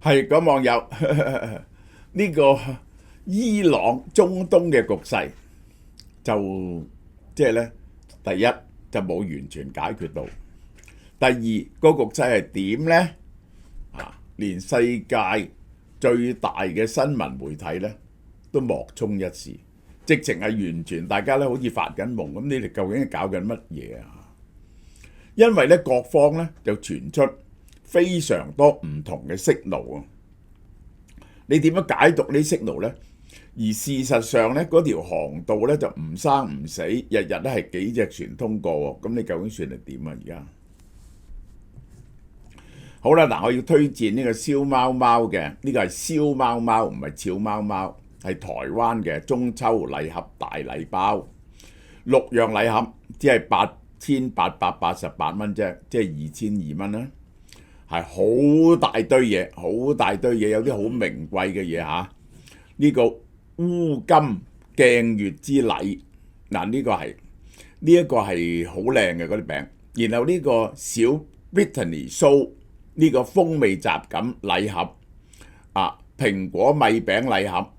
係講網友呢個伊朗中東嘅局勢就即係咧，第一就冇完全解決到，第二個局勢係點呢？連世界最大嘅新聞媒體咧都莫衷一是，直情係完全大家咧好似發緊夢咁。你哋究竟係搞緊乜嘢啊？因為咧各方咧就傳出非常多唔同嘅 signal 啊！你點樣解讀呢 signal 呢？而事實上咧，嗰條航道咧就唔生唔死，日日都係幾隻船通過喎。咁你究竟算係點啊？而家好啦，嗱，我要推薦呢個燒貓貓嘅，呢個係燒貓貓，唔係俏貓貓，係台灣嘅中秋禮盒大禮包，6樣禮盒，只係8888蚊啫，即係2200蚊啦。係好大堆嘢，好大堆嘢，有啲好名貴嘅嘢嚇。呢個烏金鏡月之禮，嗱呢一個係好靚嘅嗰啲餅。然後呢個小 Brittany 酥呢個風味雜錦禮盒，蘋果米餅禮盒，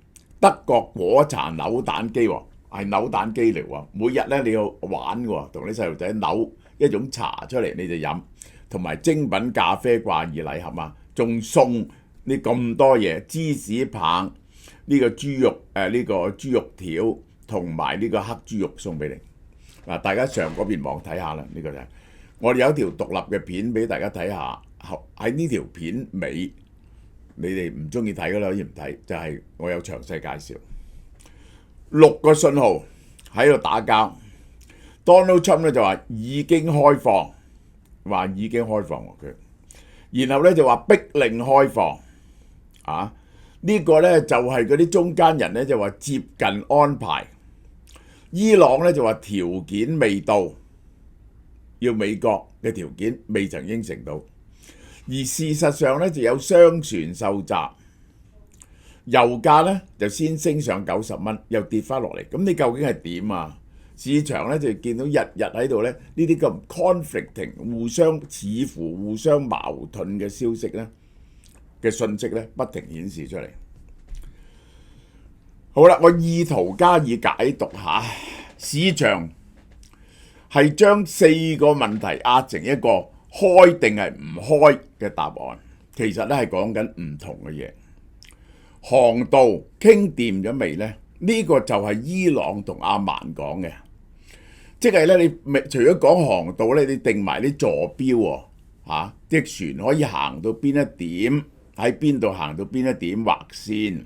德國果茶扭蛋機喎，係扭蛋機嚟喎。每日咧你要玩喎，同啲細路仔扭一種茶出嚟你就飲。同埋精品咖啡掛耳禮盒啊，仲送你咁多嘢，芝士棒，呢個豬肉呢個豬肉條，同埋呢個黑豬肉送俾你。嗱，大家上嗰邊網睇下啦，呢個就係我哋有一條獨立嘅片俾大家睇下。喺呢條片尾，你哋唔中意睇㗎啦，可以唔睇，就係我有詳細介紹。6個信號喺度打交 ，Donald Trump 咧就話已經開放。話已經開放佢，然後咧就話逼令開放，呢個咧就係嗰啲中間人咧就話接近安排，伊朗咧就話條件未到，要美國嘅條件未曾應承到，而事實上咧就有商船受襲，油價咧就先升上90蚊，又跌翻落嚟，咁你究竟係點啊？市場咧就見到日日喺度咧呢啲咁 conflicting 似乎互相矛盾嘅消息咧嘅訊息咧不停顯示出嚟。好啦，我意圖加以解讀下，市場係將4個問題壓成一個開定係唔開嘅答案，其實咧係講緊唔同嘅嘢。航道傾掂咗未呢？呢個就係伊朗同阿曼講嘅。即係咧，你除咗講航道咧，你定埋啲座標喎，啲船可以行到邊一點，喺邊度行到邊一點劃線。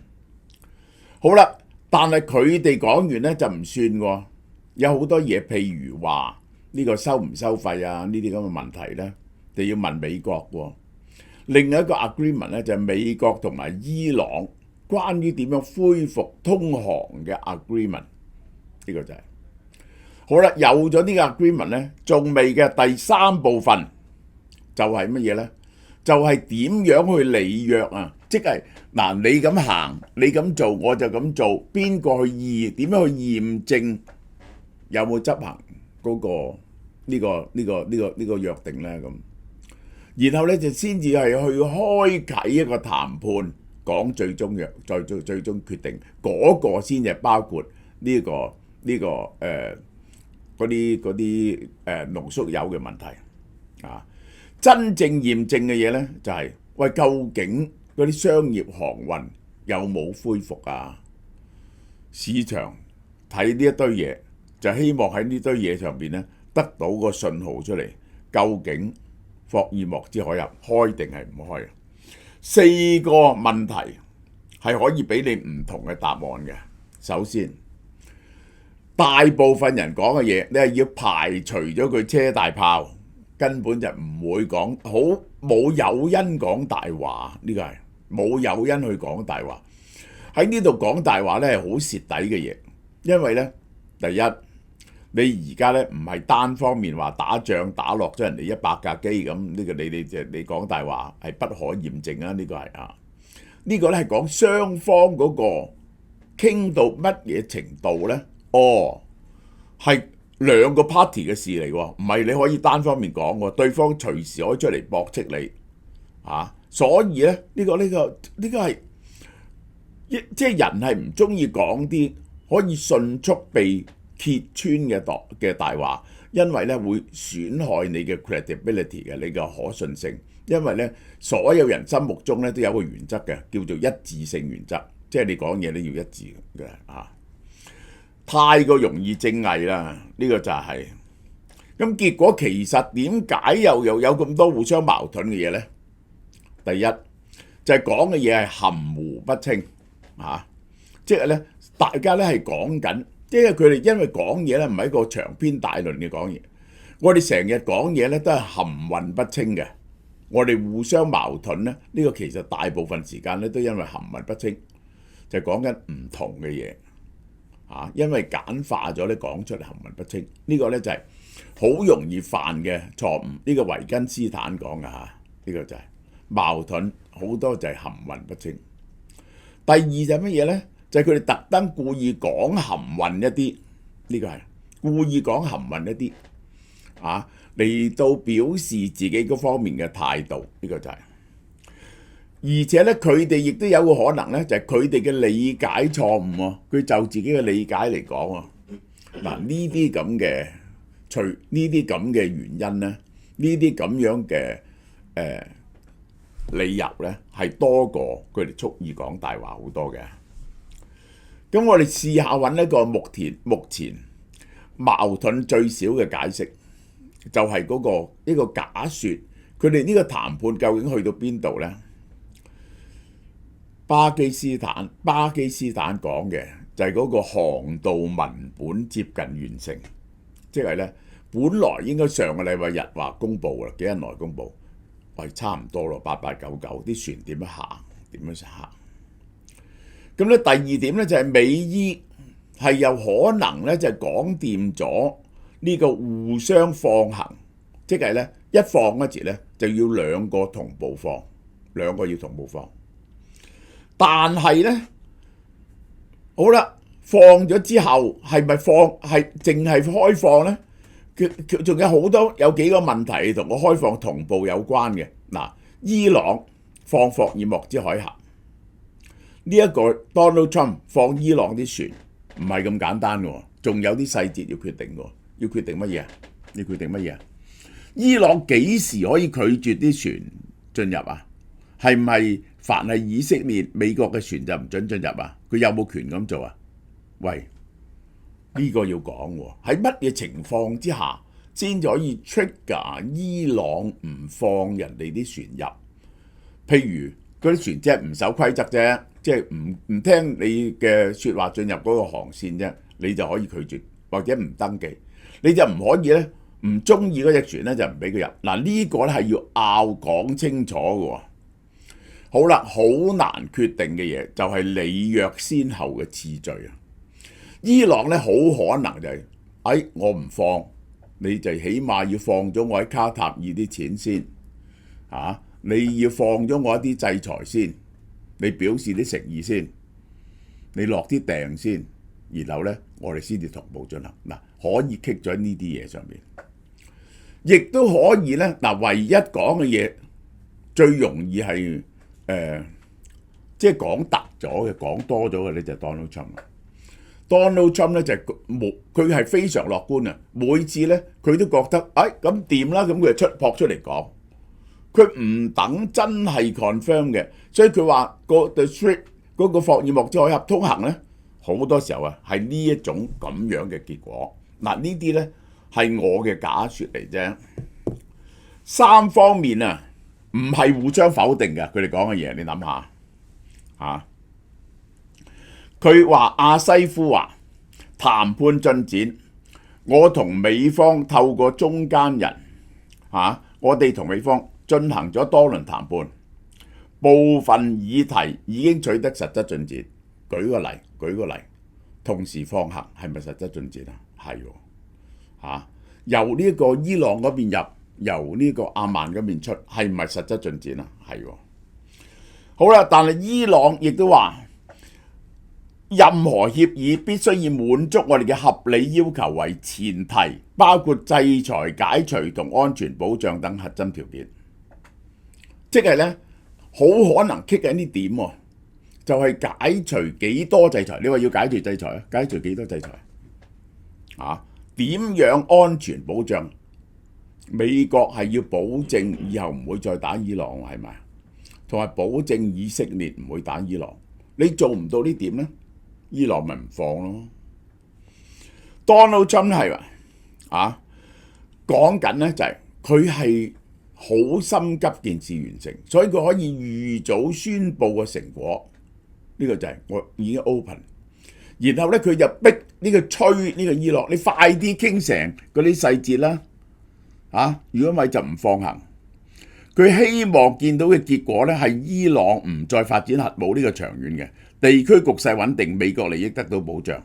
好啦，但係佢哋講完咧就唔算喎，有好多嘢，譬如話呢個收唔收費啊，呢啲咁嘅問題咧，就要問美國喎。另外一個 agreement 咧就係美國同埋伊朗關於點樣恢復通航嘅 agreement， 呢個就係。好啦，有咗呢個 agreement 咧，仲未嘅第3部分就係乜嘢咧？就係點樣去履約啊？即係嗱，你咁行，你咁做，我就咁做，邊個去點樣去驗證有冇執行嗰個呢個約定咧？咁，然後咧就先至係去開啓一個談判，講最終約，最終決定嗰個先至包括呢個嗰啲濃縮鈾嘅問題啊。真正驗證嘅嘢咧就係，喂，究竟嗰啲商業航運有冇恢復啊？市場睇呢一堆嘢，就希望喺呢堆嘢上邊咧得到個信號出嚟，究竟霍爾木茲海峽開定係唔開？4個問題係可以俾你唔同嘅答案嘅。首先，大部分人講嘅嘢，你係要排除咗佢車大炮，根本就唔會講，好冇誘因講大話。呢個係冇誘因去講大話。喺呢度講大話咧係好蝕底嘅嘢，因為咧第一，你而家咧唔係單方面話打仗打落咗人哋100架機咁，呢個你講大話係不可驗證啊！呢個係呢個咧係講雙方嗰個傾到乜嘢程度咧？係2個 party 嘅事嚟喎，唔係你可以單方面講喎，對方隨時可以出嚟駁斥你所以咧呢個係即係人係唔中意講啲可以迅速被揭穿嘅大話，因為咧會損害你嘅 credibility 嘅，你嘅可信性。因為咧所有人心目中咧都有個原則嘅，叫做一致性原則，即係你講嘢都要一致嘅啊。太過容易正偽啦，呢個就係咁。結果其實點解又有咁多互相矛盾嘅嘢呢？第一就係講嘅嘢係含糊不清啊，即係咧大家咧係講緊，即係佢哋因為講嘢咧唔係一個長篇大論嘅講嘢，我哋成日講嘢咧都係含混不清嘅，我哋互相矛盾咧，呢個其實大部分時間咧都因為含混不清，就係講緊唔同嘅嘢。因為簡化咗咧講出嚟含混不清，呢個咧就係好容易犯嘅錯誤。呢個維根斯坦講嘅嚇，呢個就係矛盾好多就係含混不清。第二就係乜嘢咧？就係佢哋特登故意講含混一啲，呢個係故意講含混一啲嚟到表示自己嗰方面嘅態度，呢個就係。而且咧，佢哋亦都有個可能咧，就係佢哋嘅理解錯誤喎。佢就自己嘅理解嚟講喎。嗱，呢啲咁嘅呢啲咁嘅原因咧，呢啲咁樣嘅理由咧，係多過佢哋蓄意講大話好多嘅。咁我哋試下揾一個目前矛盾最少嘅解釋，就係呢個假説，佢哋呢個談判究竟去到邊度咧？巴基斯坦講嘅就係嗰個航道文本接近完成，即係咧本來應該上個禮拜日話公佈啦，幾日內公佈，喂差唔多咯，8899啲船點樣行？咁咧第二點咧就係美伊係有可能咧就係講掂咗呢個互相放行，即係咧一放嗰時咧就要兩個同步放，兩個要同步放。但係咧，好啦，放咗之後係咪係淨係開放咧？佢仲有好多有幾個問題同個開放同步有關嘅。嗱，伊朗放霍爾木茲海峽，呢一個 Donald Trump 放伊朗啲船唔係咁簡單嘅，仲有啲細節要決定嘅。要決定乜嘢？要決定乜嘢？伊朗幾時可以拒絕啲船進入啊？係唔係凡係以色列、美國嘅船就唔准進入啊？佢有冇權咁做啊？喂，呢個要講喎，喺乜嘢情況之下先至可以 trigger 伊朗唔放人哋啲船入？譬如嗰啲船即係唔守規則啫，即係唔聽你嘅説話進入嗰個航線啫，你就可以拒絕或者唔登記，你就唔可以咧唔中意嗰隻船咧就唔俾佢入。嗱，呢個咧係要講清楚嘅喎。好啦，好難決定嘅嘢就係履約先後嘅次序啊！伊朗咧好可能就係，我唔放，你就起碼要放咗我喺卡塔爾啲錢先，你要放咗我一啲制裁先，你表示啲誠意先，你落啲訂先，然後咧我哋先至同步進行。嗱，可以棘咗呢啲嘢上面，亦都可以咧。嗱，唯一講嘅嘢最容易係。即係講突咗嘅，講多咗嘅咧就係 Donald Trump。Donald Trump 咧就係佢係非常樂觀啊！每次咧佢都覺得咁掂啦，咁佢就撲出嚟講，佢唔等真係 confirm 嘅，所以佢話The Strait 嗰個霍爾木茲海峽通行咧，好多時候係呢一種咁樣嘅結果。嗱，呢啲咧係我嘅假説嚟啫，三方面唔係互相否定嘅，佢哋講嘅嘢，你諗下佢話阿西夫話談判進展，我同美方透過中間人我哋同美方進行咗多輪談判，部分議題已經取得實質進展。舉個例，同時放行係咪實質進展啊？係喎，由呢個伊朗嗰邊入。由呢個阿曼嗰邊出係唔係實質進展啊？係喎。好啦，但係伊朗亦都話，任何協議必須以滿足我哋嘅合理要求為前提，包括制裁、解除同安全保障等核心條件。即係咧，好可能棘緊啲點喎，就係解除幾多制裁？你話要解除制裁啊？解除幾多制裁？啊？點樣安全保障？美國係要保證以後唔會再打伊朗，係咪？同埋保證以色列唔會打伊朗。你做唔到呢點呢？伊朗咪唔放咯。Donald Trump 係啊，講緊呢就係佢係好心急件事完成，所以佢可以預早宣佈個成果。呢個就係我已經 open。然後咧，佢就逼呢個催呢個伊朗，你快啲傾成嗰啲細節啦，如果唔係就唔放行。佢希望見到嘅結果咧係伊朗唔再發展核武呢個長遠嘅地區局勢穩定，美國利益得到保障。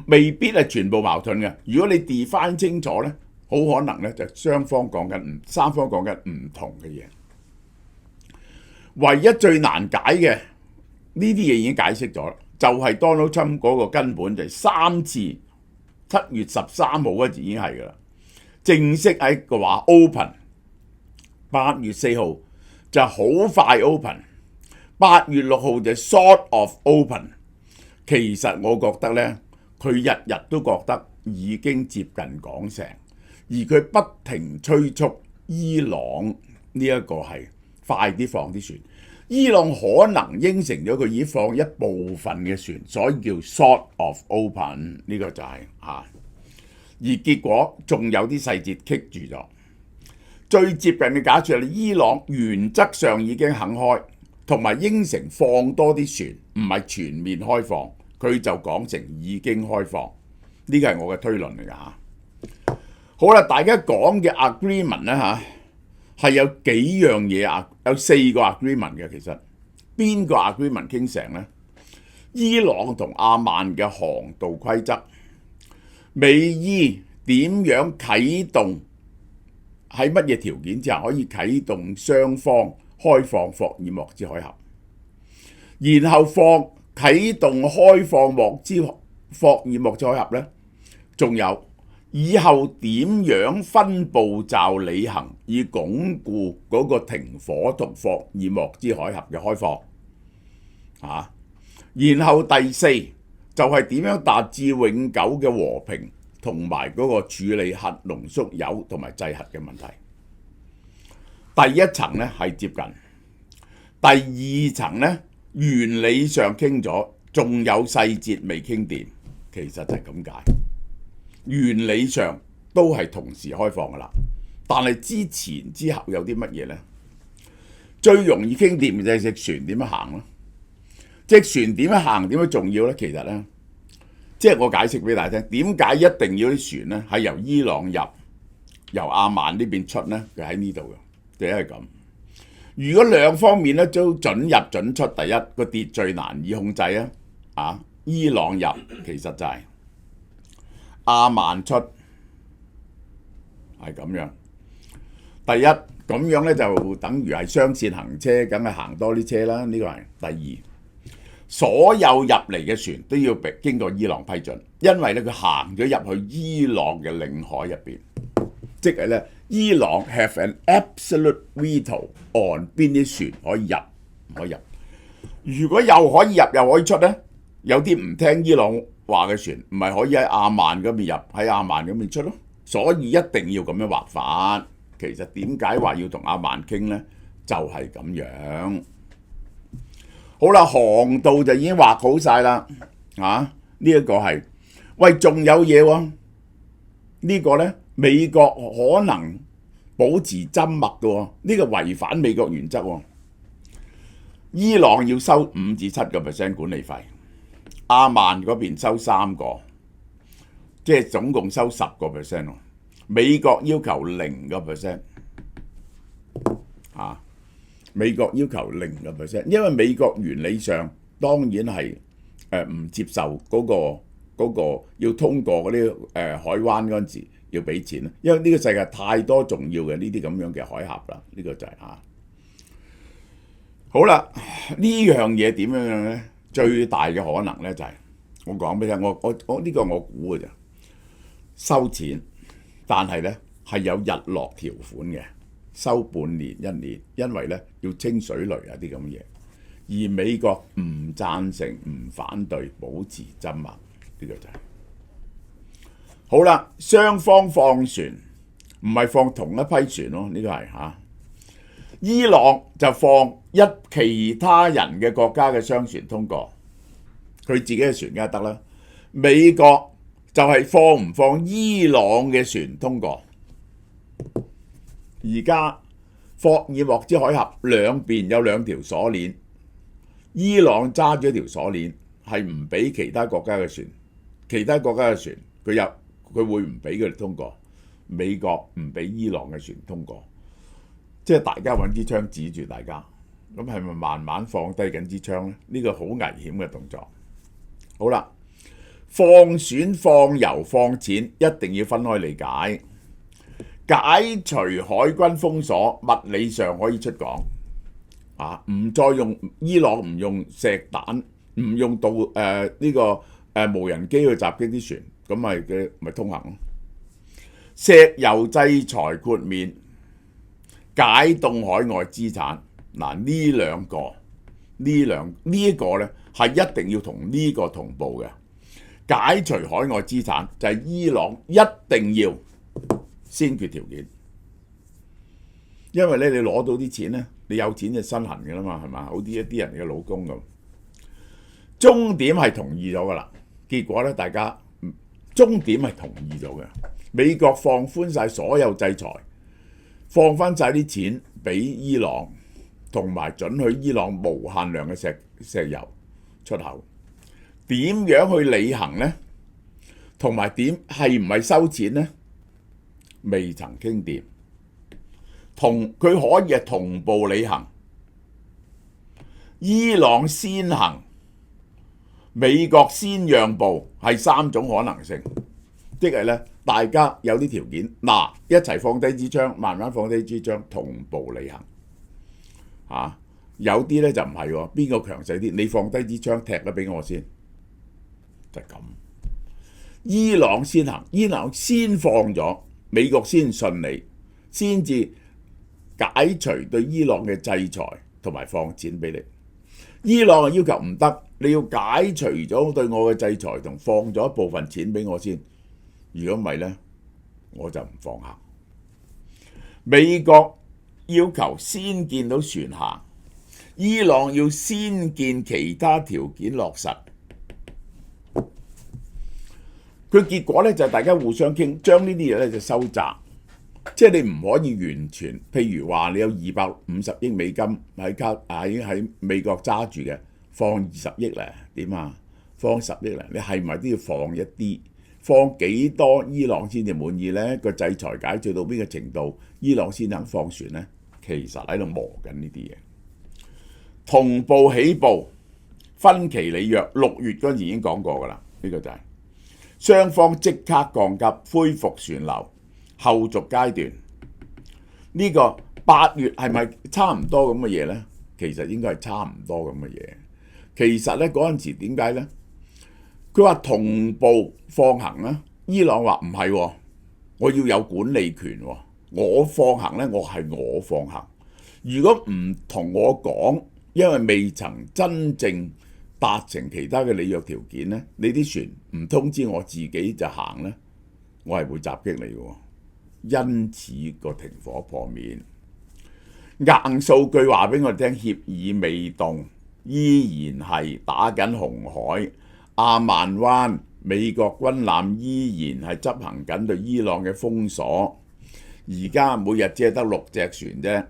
未必係全部矛盾嘅。如果你 define 清楚咧，好可能咧就三方講緊唔同嘅嘢。唯一最難解嘅呢啲嘢已經解釋咗啦，就係 Donald Trump 嗰個根本就係3次7月13號嗰時已經係噶啦，正式喺個話 open， 8月4號就好快 open， 8月6號就 sort of open。其實我覺得呢，佢日日都覺得已經接近講成，而佢不停催促伊朗呢一個係快啲放啲船。伊朗可能應承咗佢已經放一部分嘅船，所以叫 sort of open， 呢個就係而結果仲有啲細節棘住咗。最接近嘅假設係伊朗原則上已經肯開，同埋應承放多啲船，唔係全面開放，佢就講成已經開放。呢個係我嘅推論嚟㗎嚇。好啦，大家講嘅 agreement 咧係有幾樣嘢有4個 agreement 嘅。其實邊個 agreement 傾成呢？伊朗同阿曼嘅航道規則，美伊點樣啟動，喺乜嘢條件之下可以啟動雙方開放霍爾木茲海峽，然後啟動開放霍爾木茲海峽呢？仲有以後點樣分步驟履行，以鞏固嗰個停火同霍爾木茲海峽嘅開放然後第4就係點樣達至永久嘅和平，同埋嗰個處理核濃縮鈾同埋制核嘅問題。第一層呢係接近，第2層呢原理上傾咗，仲有細節未傾掂，其實就係咁解。原理上都係同時開放噶啦，但係之前之後有啲乜嘢呢？最容易傾掂就係隻船點樣行咯。隻船點樣行點樣重要呢？其實呢，即係我解釋俾大家聽，點解一定要啲船呢係由伊朗入，由阿曼呢邊出呢？就喺呢度嘅，就因為咁。如果兩方面咧都準入準出，第一個秩序難以控制伊朗入其實就係阿曼出，係咁樣。第一咁樣咧就等於係雙線行車，梗係行多啲車啦。呢個係第二，所有入嚟嘅船都要經過伊朗批准，因為咧佢行咗入去伊朗嘅領海入邊，即係咧伊朗 have an absolute veto on 邊啲船可以入唔可以入。如果又可以入又可以出咧，有啲唔聽伊朗話嘅船，唔係可以喺阿曼嗰邊入，喺阿曼嗰邊出咯。所以一定要咁樣劃法。其實點解話要同阿曼傾呢？就係咁樣。好啦，航道就已經劃好晒啦。呢一個係，喂，仲有嘢喎？呢個呢，美國可能保持緘默嘅喎，呢個違反美國原則喎。伊朗要收5至7% 管理費，阿曼嗰邊收3個，即係總共收10%喎。美國要求0%，美國要求0%，因為美國原理上當然係唔接受嗰個要通過嗰啲海灣嗰陣時要俾錢，因為呢個世界太多重要嘅呢啲咁樣嘅海峽啦，呢個就係好啦，呢樣嘢點樣樣咧？最大嘅可能咧就係我講俾你聽，我呢個我估嘅啫，收錢。但係咧係有日落條款嘅，收半年一年，因為咧要清水雷啊啲咁嘅嘢。而美國唔贊成、唔反對，保持緘默，呢個就係好啦。雙方放船唔係放同一批船咯，呢個係嚇。伊朗就放其他人嘅國家嘅商船通過，佢自己嘅船梗係得啦。美國就係放唔放伊朗嘅船通過。而家霍爾木茲海峽兩邊有兩條鎖鏈，伊朗揸咗條鎖鏈，係唔俾其他國家嘅船，其他國家嘅船佢會唔俾佢哋通過。美國唔俾伊朗嘅船通過，即係大家揾支槍指住大家，咁係咪慢慢放低緊支槍呢？呢個好危險嘅動作。好啦，放船、放油、放錢一定要分開理解。解除海軍封鎖，物理上可以出港，唔再用伊朗唔用石彈，唔用呢個無人機去襲擊啲船，咁咪通行咯。石油制裁豁免，解凍海外資產，嗱呢兩個呢一個咧係一定要同呢個同步嘅。解除海外資產就係伊朗一定要先決條件，因為咧你攞到啲錢咧，你有錢就身痕嘅啦嘛，係嘛？好啲一啲人嘅老公咁，終點係同意咗噶啦。結果咧，大家終點係同意咗嘅。美國放寬晒所有制裁，放翻晒啲錢俾伊朗，同埋准許伊朗無限量嘅石油出口。點樣去履行呢？同埋係唔係收錢呢？未曾傾掂，佢可以係同步履行，伊朗先行，美國先讓步，係三種可能性。即係咧，大家有啲條件，一齊放低支槍，慢慢放低支槍，同步履行。有啲咧就唔係喎，邊個強勢啲？你放低支槍，踢咗俾我先，就係咁。伊朗先行，伊朗先放咗。美國先信你，先至解除對伊朗嘅制裁同埋放錢俾你。伊朗嘅要求唔得，你要解除咗對我嘅制裁同放咗一部分錢俾我先。如果唔係呢，我就唔放行。美國要求先見到船行，伊朗要先見其他條件落實。佢結果咧就係大家互相傾，將呢啲嘢咧就收窄，即係你唔可以完全，譬如話你有250億美金喺美國揸住嘅，放20億咧點啊？放10億咧，你係咪都要放一啲？放幾多伊朗先至滿意呢？個制裁解除到邊個程度，伊朗先肯放船呢？其實喺度磨緊呢啲嘢，同步起步，分期履約。6月嗰陣時已經講過㗎啦，呢個就係。雙方即刻降級，恢復船流，後續階段呢個8月係咪差唔多咁嘅嘢呢？其實應該係差唔多咁嘅嘢。其實呢嗰陣時點解呢？佢話同步放行啦，伊朗話唔係喎，我要有管理權喎，我放行呢，我係我放行。如果唔同我講，因為未曾真正達成其他嘅履約條件呢，你啲船唔通知我自己就行呢，我係會襲擊你嘅。因此個停火破面，硬數據話俾我哋聽，協議未動，依然係打緊紅海、阿曼灣，美國軍艦依然係執行緊對伊朗嘅封鎖。而家每日只係得6隻船啫，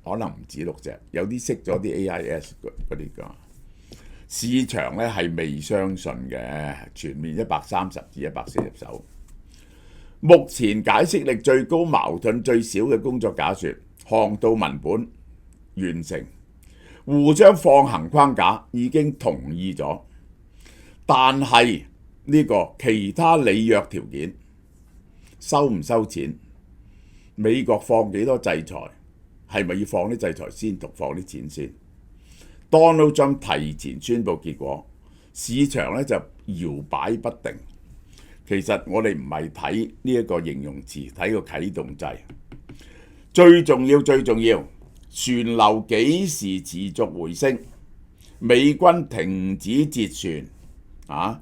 可能唔止6隻，有啲熄咗啲 AIS 嗰啲㗎。市場咧係未相信嘅，全面130至140艘。目前解釋力最高、矛盾最少嘅工作假說，航道文本完成，互相放行框架已經同意咗，但係呢個其他履約條件，收唔收錢，美國放幾多制裁，係咪要放啲制裁先同放啲錢先？Donald Trump 提前宣布結果，市場咧就搖擺不定。其實我哋唔係睇呢一個形容詞，睇個啟動掣。最重要，船流幾時持續回升？美軍停止截船啊！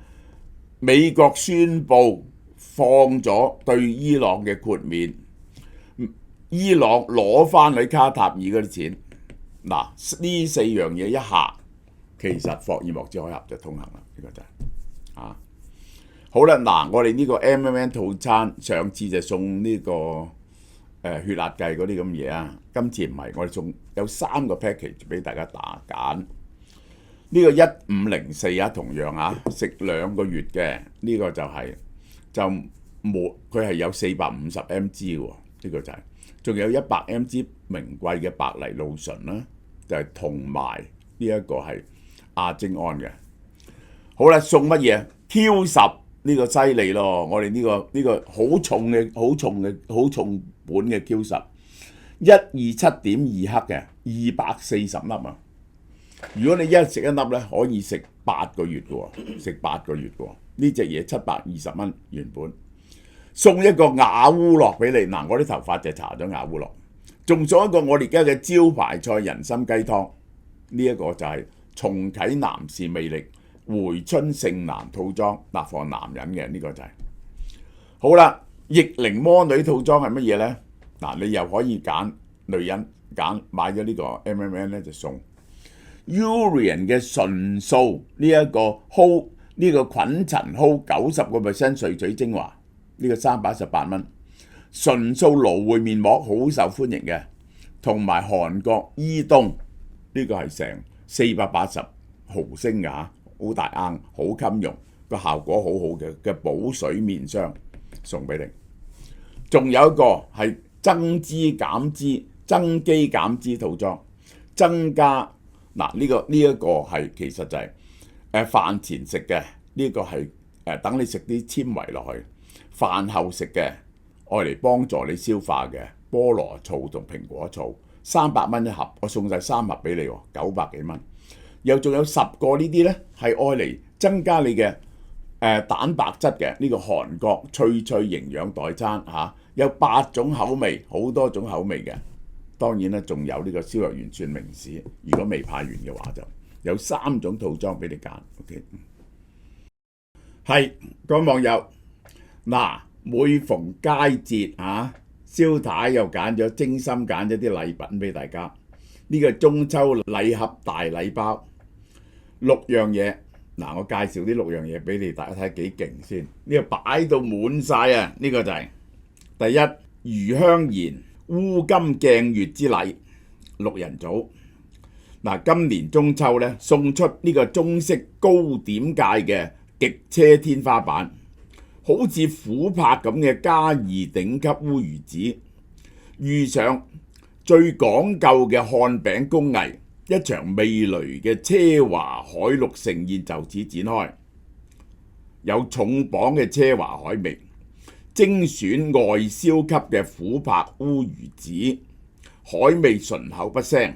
美國宣布放咗對伊朗嘅豁免，伊朗攞翻去卡塔爾嗰啲錢。嗱，呢4樣嘢一下，其實霍爾木茲海峽就通行啦。呢個就係好啦。嗱，我哋呢個 MMN 套餐上次就送呢個血壓計嗰啲咁嘢啊，今次唔係，我哋送有3個 package 俾大家打揀。呢個1504啊，同樣啊，食2個月嘅呢個就係就冇，佢係有450 mg 喎，呢個就係，仲有100 mg 名貴嘅白藜蘆醇啦，就係同埋呢一個係亞精胺嘅。好啦，送乜嘢？Q10呢個犀利咯，我哋呢個好重本嘅 Q10，127.2克嘅240粒啊！如果你一食一粒咧，可以食8個月嘅喎，食8個月嘅喎。呢隻嘢720蚊原本，送一個雅烏樂俾你。嗱，我啲頭髮就搽咗雅烏樂，仲送一個我哋而家嘅招牌菜人參雞湯。呢一個就係重啟男士魅力回春性男套裝，嗱，放男人嘅呢個就係。好啦，逆齡魔女套裝係乜嘢咧？嗱，你又可以揀女人揀，買咗呢個 MMN 咧就送。Urian 嘅純素呢一個 hold 呢個菌塵 hold 90% 萃取精華，呢個318蚊。純素蘆薈面膜好受歡迎嘅，同埋韓國伊東呢個係成480毫升㗎嚇，好大罌，好襟用，個效果好好嘅補水面霜送俾你。仲有一個係增肌減脂、增肌減脂套裝，增加。嗱，呢一個係其實就係飯前食嘅，呢個係等你食啲纖維落去，飯後食嘅，愛嚟幫助你消化嘅菠蘿醋同蘋果醋，300蚊一盒，我送晒3盒俾你喎，900幾蚊。又仲有10個呢啲咧，係愛嚟增加你嘅蛋白質嘅，呢個韓國脆脆營養代餐嚇，有8種口味，好多種口味嘅。當然啦，仲有呢個燒油圓蒜明士，如果未派完嘅話，就有3種套裝俾你揀。OK， 係各位網友，嗱，每逢佳節啊，蕭太又揀咗精心揀咗啲禮品俾大家。呢個中秋禮盒大禮包6樣嘢，嗱，我介紹啲6樣嘢俾你大家睇幾勁先。呢個擺到滿晒啊！呢個就係第一，魚香鹽烏金鏡月之禮6人組。嗱，今年中秋咧送出呢個中式糕點界嘅極車天花板，好似琥珀咁嘅嘉義頂級烏魚子，遇上最講究嘅漢餅工藝，一場味蕾嘅奢華海陸盛宴就此展開。有重磅嘅奢華海味，精選外銷級嘅琥珀烏魚子，海味醇厚不腥，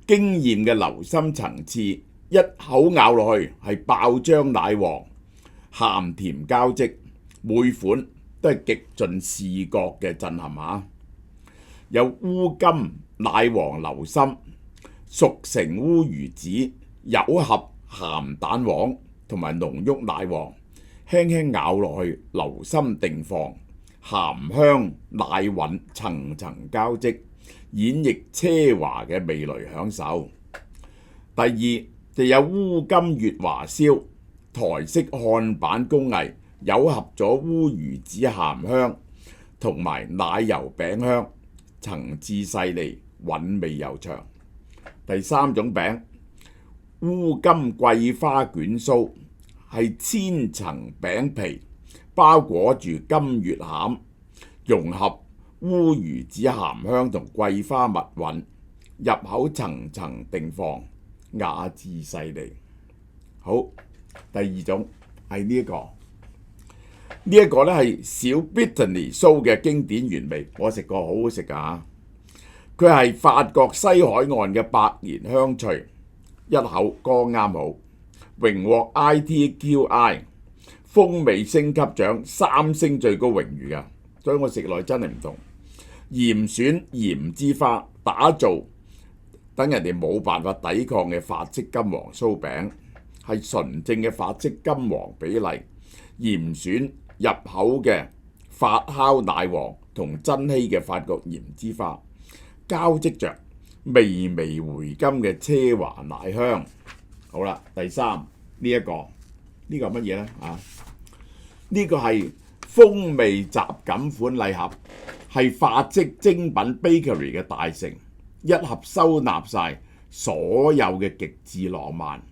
驚豔嘅流心層次，一口咬落去係爆漿奶黃，鹹甜交織，每款都係極盡視覺嘅震撼嚇。有烏金奶黃流心、熟成烏魚子、有合鹹蛋黃同埋濃郁奶黃，輕輕咬落去留心定放，鹹香奶韻層層交織，演繹奢華嘅味蕾享受。第二就有烏金月華燒，台式漢版工藝，糅合咗烏魚子鹹香同埋奶油餅香，層次細膩，韻味悠長。第三種餅，烏金桂花卷酥，係千層餅皮包裹住金月餡，融合烏魚子鹹香同桂花蜜韻，入口層層定放，雅致細膩。好，第二種係呢一個。呢一個咧係小 Brittany 酥嘅經典原味，我食過，好好食噶。佢係法國西海岸嘅百年香脆，一口剛啱好，榮獲 ITQI 風味星級獎3星最高榮譽噶，所以我食落真係唔同。嚴選鹽之花，打造等人哋冇辦法抵抗嘅法式金黃酥餅，係純正嘅法式金黃比例。嚴選入口嘅發酵奶黃同珍稀嘅法國鹽之花，交織着微微回甘嘅奢華奶香。好啦，第三呢個係乜嘢呢？呢個係風味雜錦款禮盒，係法式精品 bakery 嘅大成，一盒收納晒所有嘅極致浪漫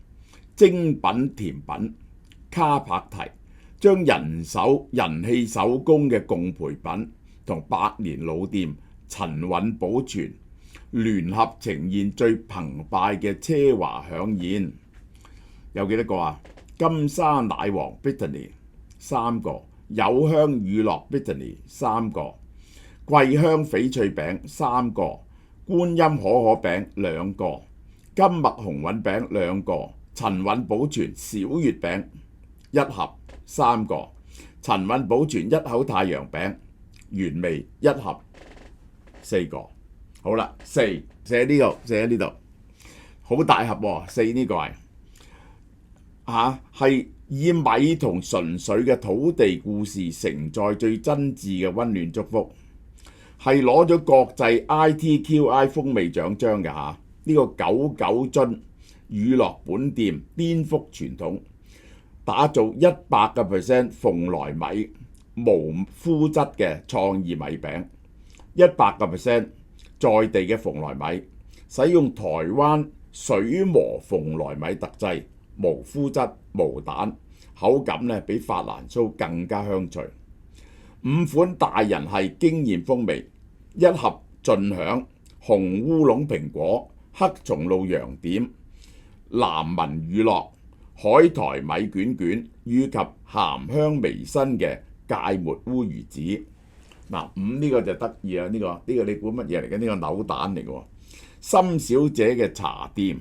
精品甜品卡柏提，將人氣手工嘅貢培品同百年老店陳韻保存聯合呈現最澎湃嘅奢華饗宴。有幾多個啊？金沙奶黃 Brittany 3個，柚香乳酪 Brittany 3個，桂香翡翠餅3個，觀音可可餅2個，金麥紅韻餅2個，陳韻保存小月餅1盒3個，陳韻保存一口太陽餅原味1盒4個。好啦，4寫喺呢度，好大盒喎，4呢個係以米同純粹嘅土地故事承載最真摯嘅溫暖祝福，係攞咗國際 ITQI 風味獎章嘅呢個99樽乳酪本店顛覆傳統，打造100% 鳳來米無麩質嘅創意米餅，100% 在地嘅鳳來米，使用台灣水磨鳳來米特製，無麩質無蛋，口感比法蘭酥更加香脆。5款大人係經驗風味，一盒盡享紅烏龍蘋果、黑松露羊點、藍紋乳酪、海苔米卷卷以及鹹香微辛嘅芥末烏魚子。5呢個就得意啦，呢個你估乜嘢嚟嘅？呢個扭蛋嚟嘅，森小姐嘅茶店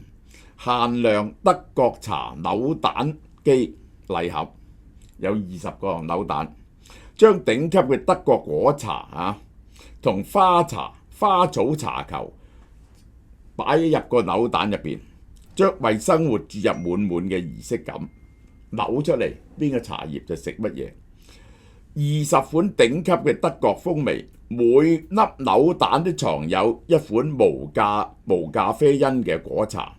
限量德國茶扭蛋機禮盒，有20個扭蛋，將頂級嘅德國果茶同花草茶球擺入個扭蛋入邊，將為生活注入滿滿嘅儀式感。扭出嚟邊個茶葉就食乜嘢。20款頂級嘅德國風味，每粒扭蛋都藏有一款無咖啡因嘅果茶、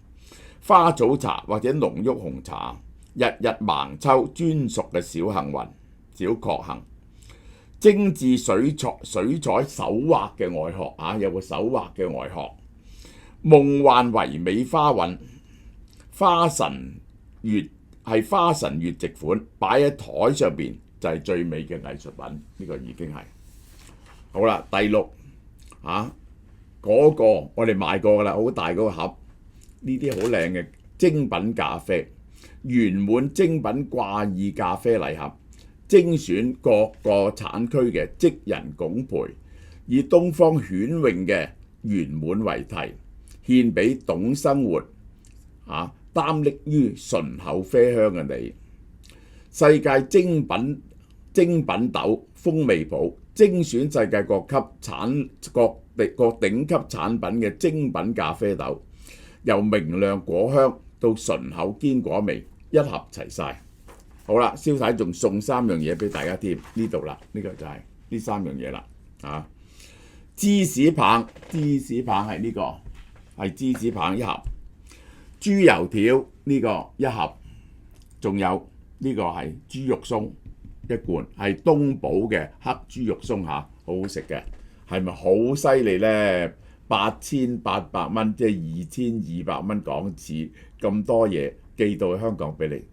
花草茶或者濃郁紅茶，日日盲抽專屬嘅小幸運、小確幸。精緻水彩手畫嘅外殼有個手畫嘅外殼。夢幻唯美花韻，花神月係花神月直款，擺喺台上邊就係最美嘅藝術品。呢個已經係好啦。第6嗰個我哋買過噶啦，好大嗰個盒，呢啲好靚嘅精品咖啡，圓滿精品掛耳咖啡禮盒，精選各個產區嘅職人拱培，以東方犬詠嘅圓滿為題，獻俾懂生活擔溺於醇厚啡香嘅你。世界精品豆風味譜，精選世界各頂級產品嘅精品咖啡豆，由明亮果香到醇厚堅果味，一盒齊晒。好啦，蕭太仲送3樣嘢俾大家添，呢度啦，呢個就係呢3樣嘢啦。芝士棒係呢個，係芝士棒1盒，豬油條呢個1盒，仲有呢個係豬肉鬆1罐，係東寶嘅黑豬肉鬆好好食嘅，係咪好犀利呢？8800蚊，即係2200蚊港紙，咁多嘢寄到香港俾你。